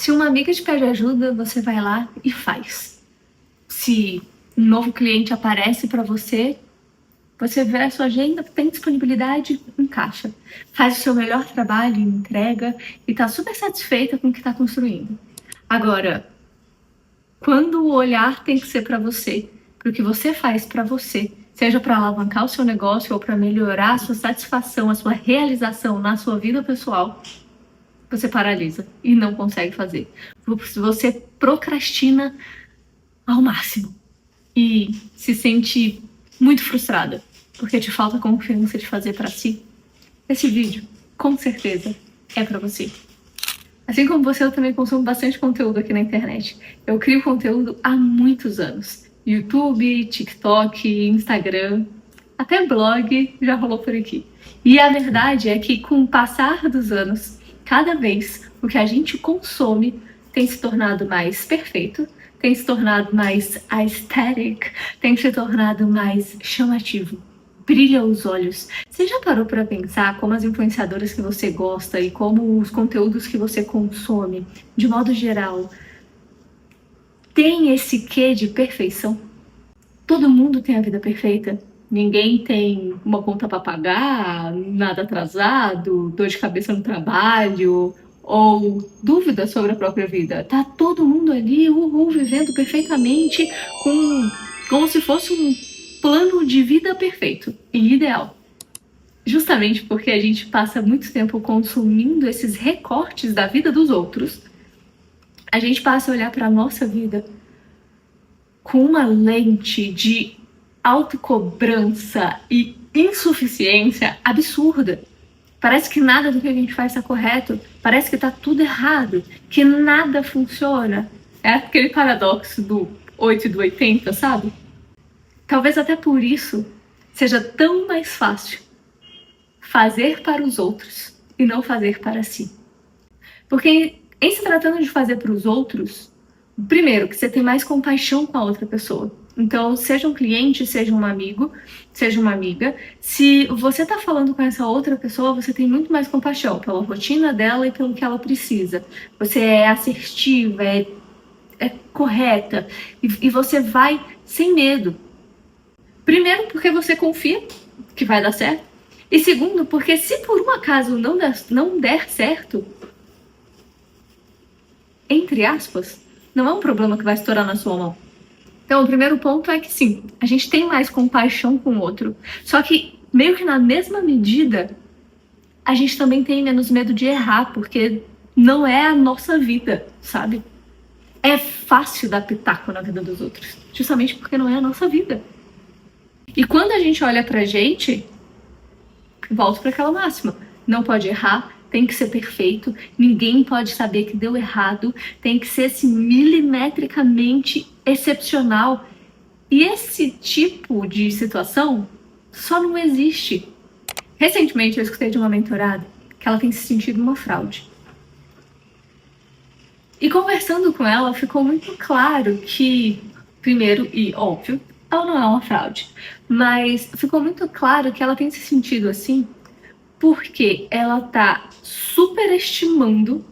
Se uma amiga te pede ajuda, você vai lá e faz. Se um novo cliente aparece para você, você vê a sua agenda, tem disponibilidade, encaixa. Faz o seu melhor trabalho, entrega e tá super satisfeita com o que está construindo. Agora, quando o olhar tem que ser para você, para o que você faz para você, seja para alavancar o seu negócio ou para melhorar a sua satisfação, a sua realização na sua vida pessoal, você paralisa e não consegue fazer. Você procrastina ao máximo e se sente muito frustrada porque te falta confiança de fazer para si. Esse vídeo, com certeza, é para você. Assim como você, eu também consumo bastante conteúdo aqui na internet. Eu crio conteúdo há muitos anos. YouTube, TikTok, Instagram, até blog já rolou por aqui. E a verdade é que com o passar dos anos, cada vez o que a gente consome tem se tornado mais perfeito, tem se tornado mais aesthetic, tem se tornado mais chamativo. Brilha os olhos. Você já parou para pensar como as influenciadoras que você gosta e como os conteúdos que você consome, de modo geral, tem esse quê de perfeição? Todo mundo tem a vida perfeita. Ninguém tem uma conta para pagar, nada atrasado, dor de cabeça no trabalho ou dúvidas sobre a própria vida. Tá todo mundo ali, vivendo perfeitamente como se fosse um plano de vida perfeito e ideal. Justamente porque a gente passa muito tempo consumindo esses recortes da vida dos outros, a gente passa a olhar para a nossa vida com uma lente de autocobrança e insuficiência absurda. Parece que nada do que a gente faz está correto, parece que está tudo errado, que nada funciona. É aquele paradoxo do 8 e do 80, sabe? Talvez até por isso seja tão mais fácil fazer para os outros e não fazer para si. Porque em se tratando de fazer para os outros, primeiro, que você tem mais compaixão com a outra pessoa. Então, seja um cliente, seja um amigo, seja uma amiga, se você está falando com essa outra pessoa, você tem muito mais compaixão pela rotina dela e pelo que ela precisa. Você é assertiva, é correta e você vai sem medo. Primeiro, porque você confia que vai dar certo. E segundo, porque se por um acaso não der certo, entre aspas, não é um problema que vai estourar na sua mão. Então, o primeiro ponto é que sim, a gente tem mais compaixão com o outro. Só que, meio que na mesma medida, a gente também tem menos medo de errar, porque não é a nossa vida, sabe? É fácil dar pitaco na vida dos outros, justamente porque não é a nossa vida. E quando a gente olha pra gente, volto para aquela máxima, não pode errar, tem que ser perfeito, ninguém pode saber que deu errado, tem que ser assim, milimetricamente excepcional. E esse tipo de situação só não existe. Recentemente eu escutei de uma mentorada que ela tem se sentido uma fraude. E conversando com ela, ficou muito claro que, primeiro e óbvio, ela não é uma fraude, mas ficou muito claro que ela tem se sentido assim porque ela tá superestimando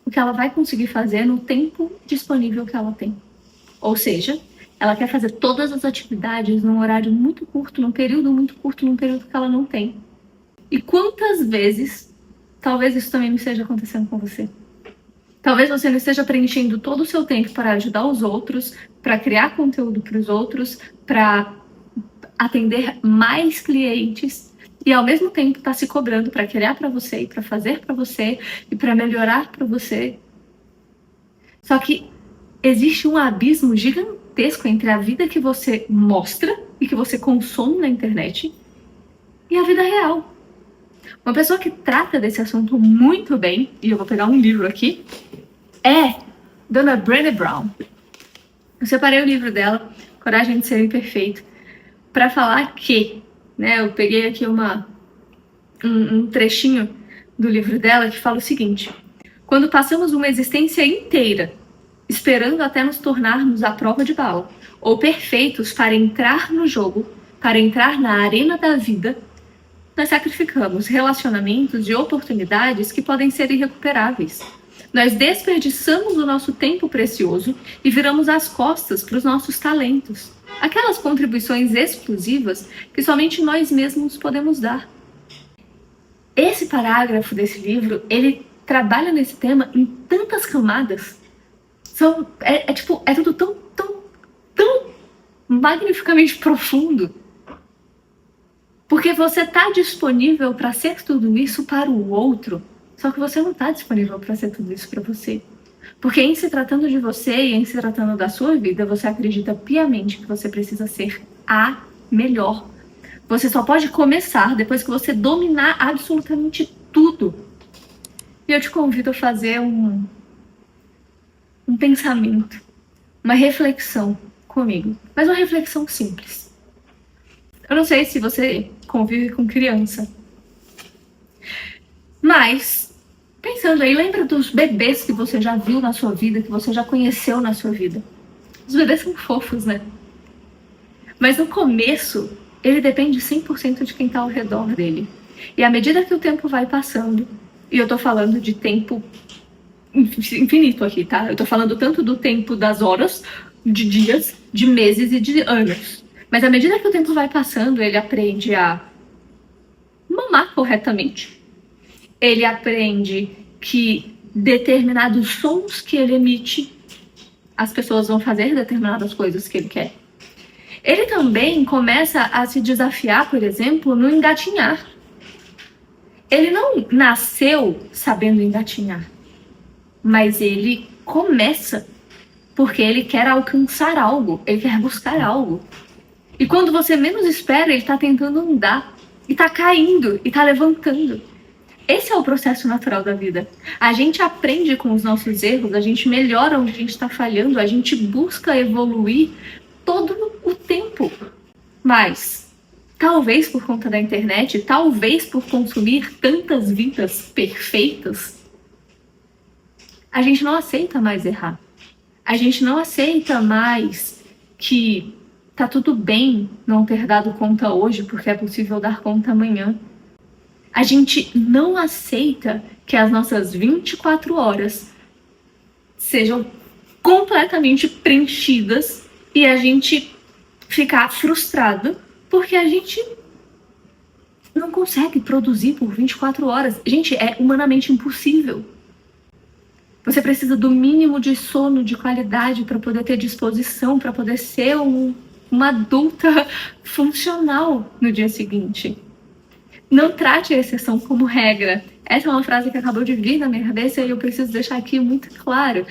o que ela vai conseguir fazer no tempo disponível que ela tem. Ou seja, ela quer fazer todas as atividades num horário muito curto, num período muito curto, num período que ela não tem. E quantas vezes, talvez isso também não esteja acontecendo com você? Talvez você não esteja preenchendo todo o seu tempo para ajudar os outros, para criar conteúdo para os outros, para atender mais clientes e ao mesmo tempo está se cobrando para criar para você e para fazer para você e para melhorar para você. Só que existe um abismo gigantesco entre a vida que você mostra e que você consome na internet e a vida real. Uma pessoa que trata desse assunto muito bem, e eu vou pegar um livro aqui, é Dona Brené Brown. Eu separei o livro dela, Coragem de Ser Imperfeito, para falar que, né, eu peguei aqui um trechinho do livro dela que fala o seguinte: quando passamos uma existência inteira esperando até nos tornarmos à prova de bala, ou perfeitos para entrar no jogo, para entrar na arena da vida, nós sacrificamos relacionamentos e oportunidades que podem ser irrecuperáveis. Nós desperdiçamos o nosso tempo precioso e viramos as costas para os nossos talentos. Aquelas contribuições exclusivas que somente nós mesmos podemos dar. Esse parágrafo desse livro, ele trabalha nesse tema em tantas camadas. É tudo tão magnificamente profundo. Porque você está disponível para ser tudo isso para o outro, só que você não está disponível para ser tudo isso para você. Porque em se tratando de você e em se tratando da sua vida, você acredita piamente que você precisa ser a melhor. Você só pode começar depois que você dominar absolutamente tudo. E eu te convido a fazer um pensamento, uma reflexão comigo. Mas uma reflexão simples. Eu não sei se você convive com criança, mas pensando aí, lembra dos bebês que você já viu na sua vida, que você já conheceu na sua vida. Os bebês são fofos, né? Mas no começo, ele depende 100% de quem tá ao redor dele. E à medida que o tempo vai passando, e eu tô falando de tempo infinito aqui, tá? Eu tô falando tanto do tempo das horas, de dias, de meses e de anos. Mas à medida que o tempo vai passando, ele aprende a mamar corretamente. Ele aprende que determinados sons que ele emite, as pessoas vão fazer determinadas coisas que ele quer. Ele também começa a se desafiar, por exemplo, no engatinhar. Ele não nasceu sabendo engatinhar, mas ele começa porque ele quer alcançar algo, ele quer buscar algo. E quando você menos espera, ele está tentando andar, e está caindo, e está levantando. Esse é o processo natural da vida. A gente aprende com os nossos erros, a gente melhora onde a gente está falhando, a gente busca evoluir todo o tempo. Mas, talvez por conta da internet, talvez por consumir tantas vidas perfeitas, a gente não aceita mais errar. A gente não aceita mais que tá tudo bem não ter dado conta hoje, porque é possível dar conta amanhã. A gente não aceita que as nossas 24 horas sejam completamente preenchidas e a gente ficar frustrado porque a gente não consegue produzir por 24 horas. Gente, é humanamente impossível. Você precisa do mínimo de sono de qualidade para poder ter disposição, para poder ser uma adulta funcional no dia seguinte. Não trate a exceção como regra. Essa é uma frase que acabou de vir na minha cabeça e eu preciso deixar aqui muito claro.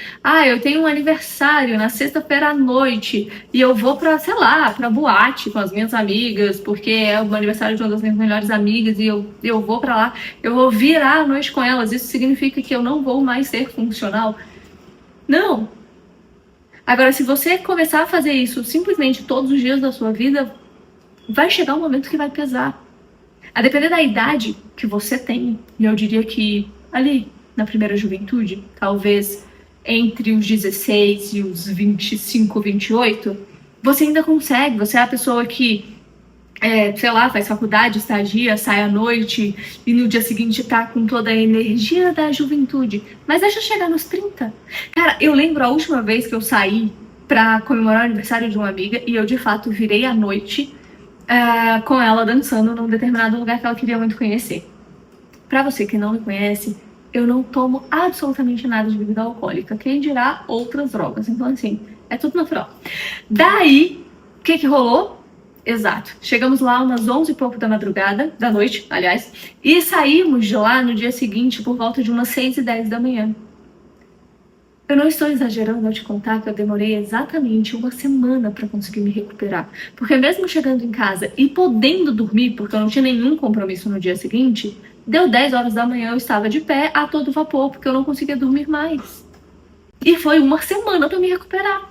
Eu tenho um aniversário na sexta-feira à noite e eu vou pra boate com as minhas amigas, porque é o aniversário de uma das minhas melhores amigas e eu vou pra lá, eu vou virar a noite com elas. Isso significa que eu não vou mais ser funcional? Não! Agora, se você começar a fazer isso simplesmente todos os dias da sua vida, vai chegar um momento que vai pesar. A depender da idade que você tem, e eu diria que ali na primeira juventude, talvez entre os 16 e os 25, 28, você ainda consegue, você é a pessoa que, faz faculdade, estagia, sai à noite e no dia seguinte tá com toda a energia da juventude. Mas deixa chegar nos 30. Cara, eu lembro a última vez que eu saí pra comemorar o aniversário de uma amiga e eu de fato virei à noite com ela dançando num determinado lugar que ela queria muito conhecer. Pra você que não me conhece, eu não tomo absolutamente nada de bebida alcoólica, quem dirá outras drogas. Então assim, é tudo natural. Daí, o que rolou? Exato, chegamos lá umas 11 e pouco da noite, aliás, e saímos de lá no dia seguinte por volta de umas 6h10 da manhã. Eu não estou exagerando ao te contar que eu demorei exatamente uma semana para conseguir me recuperar. Porque mesmo chegando em casa e podendo dormir, porque eu não tinha nenhum compromisso no dia seguinte, deu 10 horas da manhã, eu estava de pé a todo vapor, porque eu não conseguia dormir mais. E foi uma semana para me recuperar.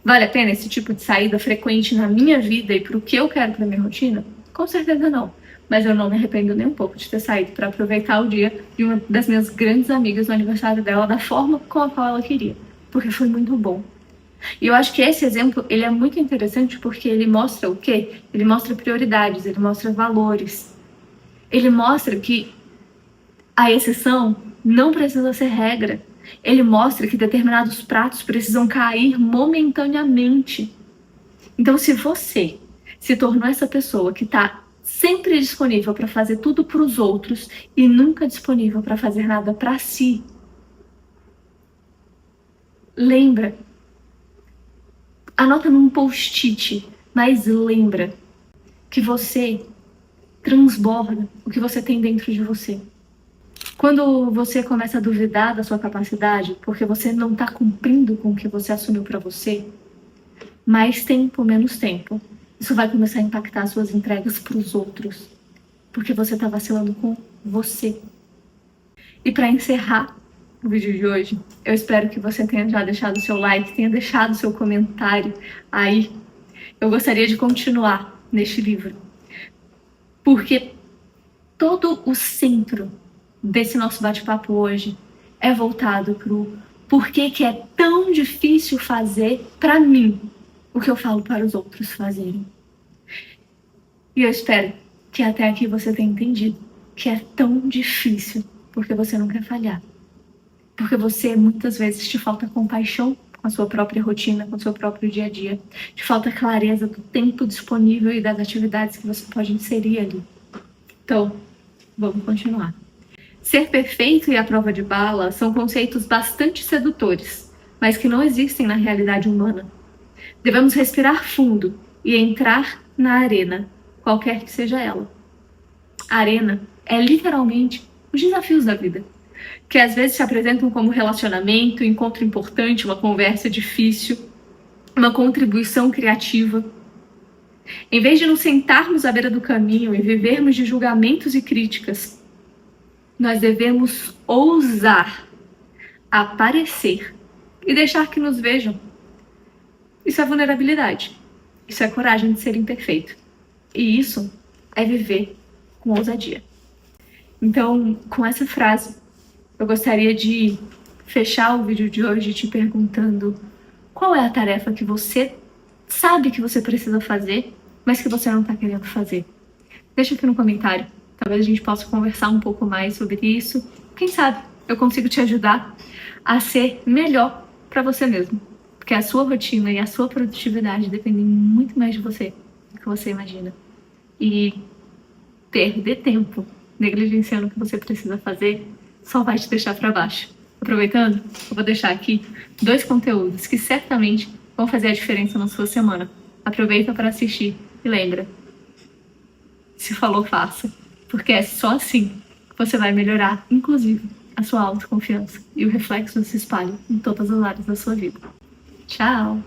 Vale a pena esse tipo de saída frequente na minha vida e pro que eu quero pra minha rotina? Com certeza não. Mas eu não me arrependo nem um pouco de ter saído para aproveitar o dia de uma das minhas grandes amigas no aniversário dela da forma com a qual ela queria. Porque foi muito bom. E eu acho que esse exemplo, ele é muito interessante porque ele mostra o quê? Ele mostra prioridades, ele mostra valores. Ele mostra que a exceção não precisa ser regra. Ele mostra que determinados pratos precisam cair momentaneamente. Então, se você se tornou essa pessoa que está sempre disponível para fazer tudo para os outros e nunca disponível para fazer nada para si, lembra, anota num post-it, mas lembra que você transborda o que você tem dentro de você. Quando você começa a duvidar da sua capacidade, porque você não está cumprindo com o que você assumiu para você, mais tempo, menos tempo, isso vai começar a impactar suas entregas para os outros, porque você está vacilando com você. E para encerrar o vídeo de hoje, eu espero que você tenha já deixado o seu like, tenha deixado o seu comentário aí. Eu gostaria de continuar neste livro, porque todo o centro desse nosso bate-papo hoje é voltado pro porquê que é tão difícil fazer para mim o que eu falo para os outros fazerem. E eu espero que até aqui você tenha entendido que é tão difícil porque você não quer falhar. Porque você, muitas vezes, te falta compaixão com a sua própria rotina, com o seu próprio dia a dia. Te falta clareza do tempo disponível e das atividades que você pode inserir ali. Então, vamos continuar. Ser perfeito e a prova de bala são conceitos bastante sedutores, mas que não existem na realidade humana. Devemos respirar fundo e entrar na arena, qualquer que seja ela. A arena é literalmente os desafios da vida, que às vezes se apresentam como relacionamento, encontro importante, uma conversa difícil, uma contribuição criativa. Em vez de nos sentarmos à beira do caminho e vivermos de julgamentos e críticas, nós devemos ousar aparecer e deixar que nos vejam. Isso é vulnerabilidade. Isso é coragem de ser imperfeito. E isso é viver com ousadia. Então, com essa frase, eu gostaria de fechar o vídeo de hoje te perguntando qual é a tarefa que você sabe que você precisa fazer, mas que você não está querendo fazer. Deixa aqui no comentário. Talvez a gente possa conversar um pouco mais sobre isso. Quem sabe eu consigo te ajudar a ser melhor para você mesmo. Porque a sua rotina e a sua produtividade dependem muito mais de você do que você imagina. E perder tempo negligenciando o que você precisa fazer só vai te deixar para baixo. Aproveitando, eu vou deixar aqui 2 conteúdos que certamente vão fazer a diferença na sua semana. Aproveita para assistir e lembra, se falou, faça. Porque é só assim que você vai melhorar, inclusive, a sua autoconfiança. E o reflexo se espalha em todas as áreas da sua vida. Tchau!